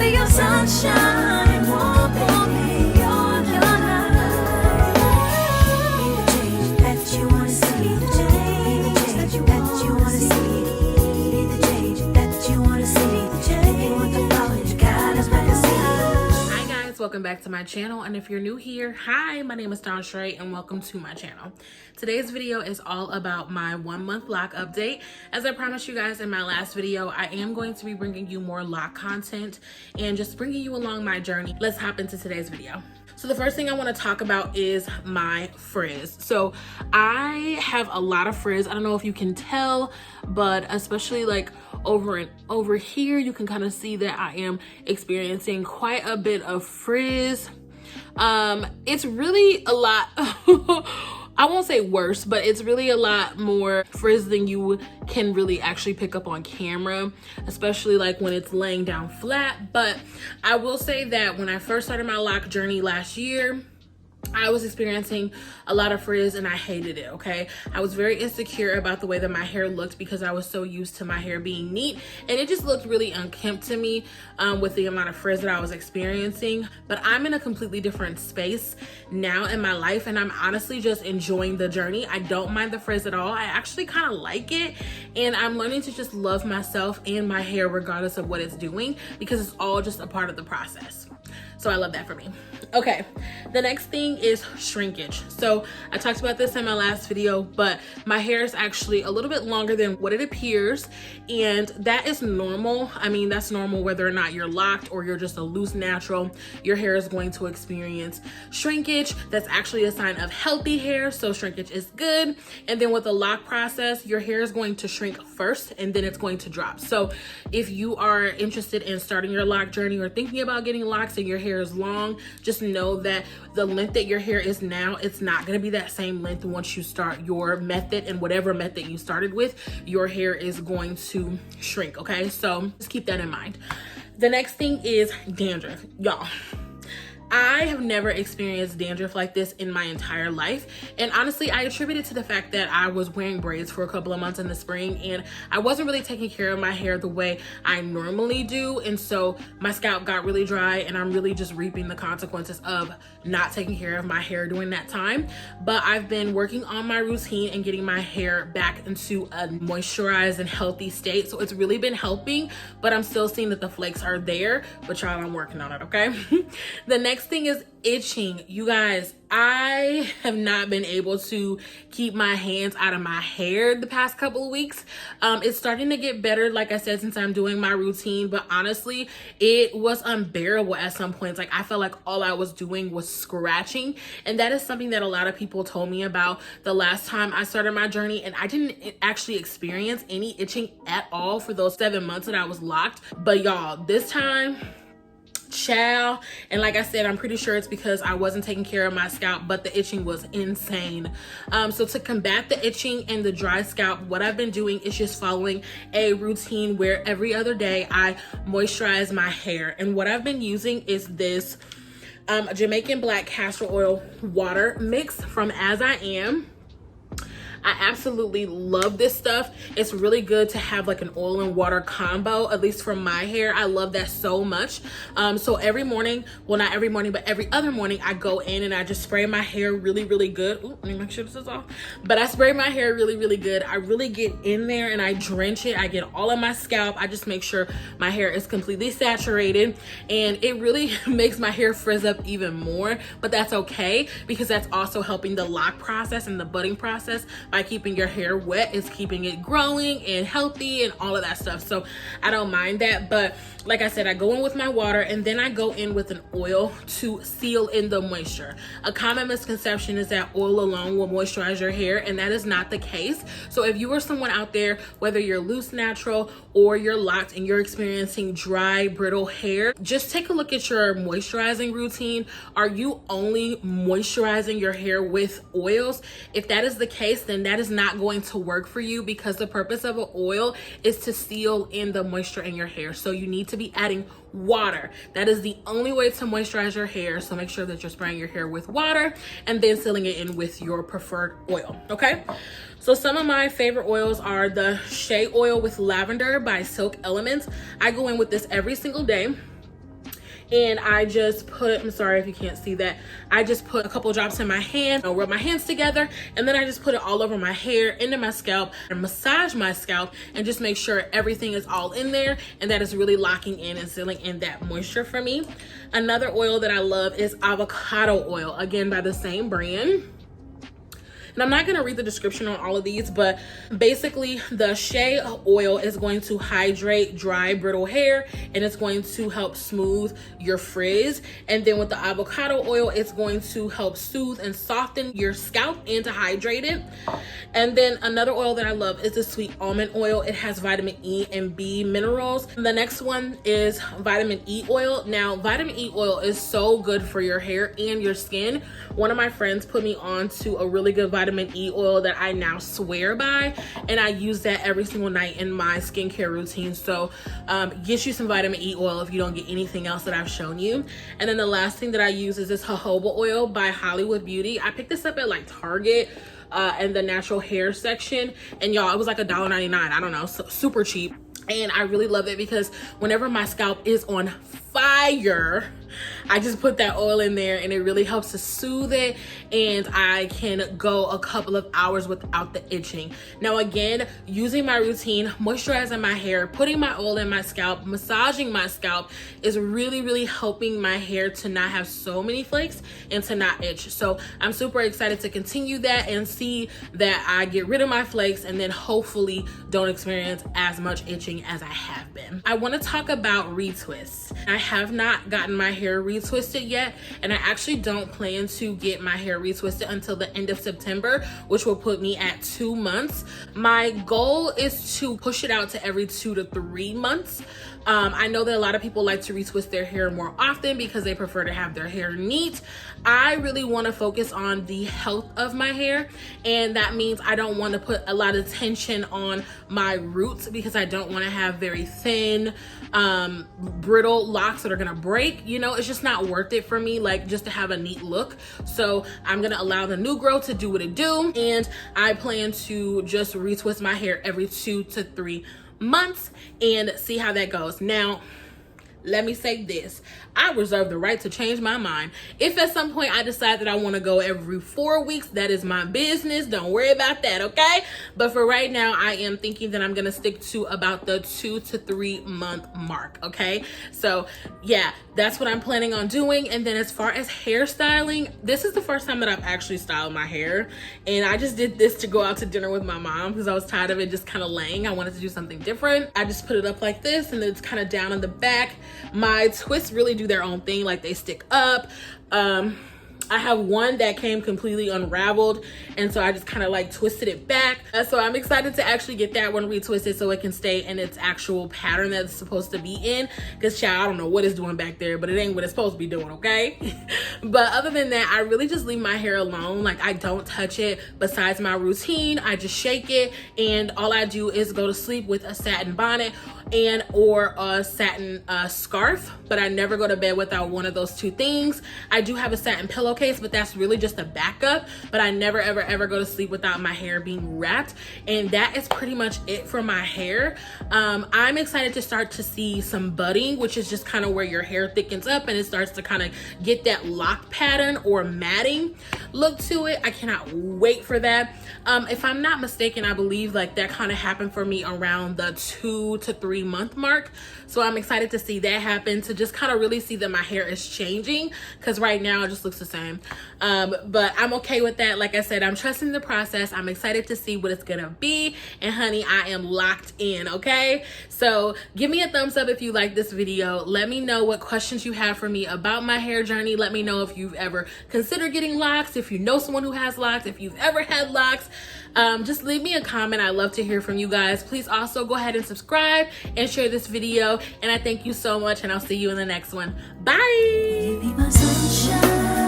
be your sunshine, won't be your night. Be the change that you wanna see, the change that you wanna see. Be the change that you wanna see, the change you want to follow, you gotta back and see. Hi guys, welcome back to my channel, and if you're new here, hi, my name is Dennard-Johnson and welcome to my channel. Today's video is all about my 1 month loc update. As I promised you guys in my last video, I am going to be bringing you more loc content and just bringing you along my journey. Let's hop into today's video. So the first thing I want to talk about is my frizz. So I have a lot of frizz. I don't know if you can tell, but especially like over here, you can kind of see that I am experiencing quite a bit of frizz. It's really a lot. I won't say worse, but it's really a lot more frizz than you can really actually pick up on camera, especially like when it's laying down flat. But I will say that when I first started my loc journey last year, I was experiencing a lot of frizz and I hated it, okay? I was very insecure about the way that my hair looked because I was so used to my hair being neat, and it just looked really unkempt to me with the amount of frizz that I was experiencing. But I'm in a completely different space now in my life, and I'm honestly just enjoying the journey. I don't mind the frizz at all. I actually kind of like it, and I'm learning to just love myself and my hair regardless of what it's doing, because it's all just a part of the process. So I love that for me. Okay, the next thing is shrinkage. So I talked about this in my last video, but my hair is actually a little bit longer than what it appears, and that is normal. I mean, that's normal whether or not you're locked or you're just a loose natural. Your hair is going to experience shrinkage. That's actually a sign of healthy hair, so shrinkage is good. And then with the loc process, your hair is going to shrink first and then it's going to drop. So if you are interested in starting your loc journey or thinking about getting locks and your hair is long, just know that the length that your hair is now, it's not going to be that same length once you start your method, and whatever method you started with, your hair is going to shrink. Okay, so just keep that in mind. The next thing is dandruff. Y'all, I have never experienced dandruff like this in my entire life. And honestly, I attribute it to the fact that I was wearing braids for a couple of months in the spring and I wasn't really taking care of my hair the way I normally do. And so my scalp got really dry, and I'm really just reaping the consequences of not taking care of my hair during that time. But I've been working on my routine and getting my hair back into a moisturized and healthy state. So it's really been helping, but I'm still seeing that the flakes are there, but y'all, I'm working on it, okay? The next thing is itching. You guys, I have not been able to keep my hands out of my hair the past couple of weeks. It's starting to get better, like I said, since I'm doing my routine, but honestly, it was unbearable at some points. Like I felt like all I was doing was scratching, and that is something that a lot of people told me about the last time I started my journey, and I didn't actually experience any itching at all for those 7 months that I was locked. But y'all, this time, child, and like I said, I'm pretty sure it's because I wasn't taking care of my scalp, but the itching was insane. So to combat the itching and the dry scalp, what I've been doing is just following a routine where every other day I moisturize my hair. And what I've been using is this Jamaican black castor oil water mix from As I Am. I absolutely love this stuff. It's really good to have like an oil and water combo, at least for my hair. I love that so much. So every morning, well, not every morning, but every other morning, I go in and I just spray my hair really, really good. Ooh, let me make sure this is off. But I spray my hair really, really good. I really get in there and I drench it. I get all of my scalp. I just make sure my hair is completely saturated, and it really makes my hair frizz up even more. But that's okay, because that's also helping the loc process and the budding process. By keeping your hair wet, it's keeping it growing and healthy and all of that stuff. So I don't mind that. But like I said, I go in with my water and then I go in with an oil to seal in the moisture. A common misconception is that oil alone will moisturize your hair, and that is not the case. So if you are someone out there, whether you're loose natural or you're locked and you're experiencing dry, brittle hair, just take a look at your moisturizing routine. Are you only moisturizing your hair with oils? If that is the case, then that is not going to work for you, because the purpose of an oil is to seal in the moisture in your hair. So you need to be adding water. That is the only way to moisturize your hair. So make sure that you're spraying your hair with water and then sealing it in with your preferred oil. Okay. So some of my favorite oils are the Shea Oil with Lavender by Silk Elements. I go in with this every single day. and I just put, I'm sorry if you can't see that, I just put a couple drops in my hand, I'll rub my hands together, and then I just put it all over my hair, into my scalp, and massage my scalp, and just make sure everything is all in there and that is really locking in and sealing in that moisture for me. Another oil that I love is avocado oil, again by the same brand. And I'm not going to read the description on all of these, but basically the shea oil is going to hydrate dry, brittle hair, and it's going to help smooth your frizz. And then with the avocado oil, it's going to help soothe and soften your scalp and to hydrate it. And then another oil that I love is the sweet almond oil. It has vitamin E and B minerals. And the next one is vitamin E oil. Now, vitamin E oil is so good for your hair and your skin. One of my friends put me on to a really good vitamin E oil that I now swear by, and I use that every single night in my skincare routine. So get you some vitamin E oil if you don't get anything else that I've shown you. And then the last thing that I use is this jojoba oil by Hollywood Beauty. I picked this up at like Target in the natural hair section, and y'all, it was like $1.99. I don't know, so super cheap. And I really love it because whenever my scalp is on fire, I just put that oil in there and it really helps to soothe it, and I can go a couple of hours without the itching. Now again, using my routine, moisturizing my hair, putting my oil in my scalp, massaging my scalp is really helping my hair to not have so many flakes and to not itch. So I'm super excited to continue that and see that I get rid of my flakes and then hopefully don't experience as much itching as I have been. I want to talk about retwists. I have not gotten my hair retwisted yet, and I actually don't plan to get my hair retwisted until the end of September, which will put me at 2 months. My goal is to push it out to every 2 to 3 months. I know that a lot of people like to retwist their hair more often because they prefer to have their hair neat. I really want to focus on the health of my hair, and that means I don't want to put a lot of tension on my roots because I don't want to have very thin, brittle locks that are gonna break. You know, it's just not worth it for me, like just to have a neat look. So I'm gonna allow the new growth to do what it do, and I plan to just retwist my hair every 2 to 3 months and see how that goes. Now, let me say this. I reserve the right to change my mind. If at some point I decide that I want to go every 4 weeks, that is my business. Don't worry about that, okay? But for right now, I am thinking that I'm going to stick to about the 2 to 3 month mark, okay? So yeah, that's what I'm planning on doing. And then as far as hairstyling, this is the first time that I've actually styled my hair. And I just did this to go out to dinner with my mom because I was tired of it just kind of laying. I wanted to do something different. I just put it up like this, and then it's kind of down in the back. My twists really do their own thing, like they stick up. I have one that came completely unraveled, and so I just kind of like twisted it back. So I'm excited to actually get that one retwisted so it can stay in its actual pattern that it's supposed to be in, because child, I don't know what it's doing back there, but it ain't what it's supposed to be doing, okay? But other than that, I really just leave my hair alone. Like, I don't touch it. Besides my routine, I just shake it, and all I do is go to sleep with a satin bonnet and or a satin scarf, but I never go to bed without one of those two things. I do have a satin pillowcase, but that's really just a backup, but I never ever go to sleep without my hair being wrapped. And that is pretty much it for my hair. I'm excited to start to see some budding, which is just kind of where your hair thickens up and it starts to kind of get that lock pattern or matting look to it. I cannot wait for that. If I'm not mistaken, I believe like that kind of happened for me around the 2 to 3 month mark. So I'm excited to see that happen, to just kind of really see that my hair is changing, because right now it just looks the same. But I'm okay with that. Like I said, I'm trusting the process. I'm excited to see what it's gonna be, and honey, I am locked in, okay? So give me a thumbs up if you like this video. Let me know what questions you have for me about my hair journey. Let me know if you've ever considered getting locks, if you know someone who has locks, if you've ever had locks. Just leave me a comment. I love to hear from you guys. Please also go ahead and subscribe and share this video, and I thank you so much, and I'll see you in the next one. Bye. Be my sunshine.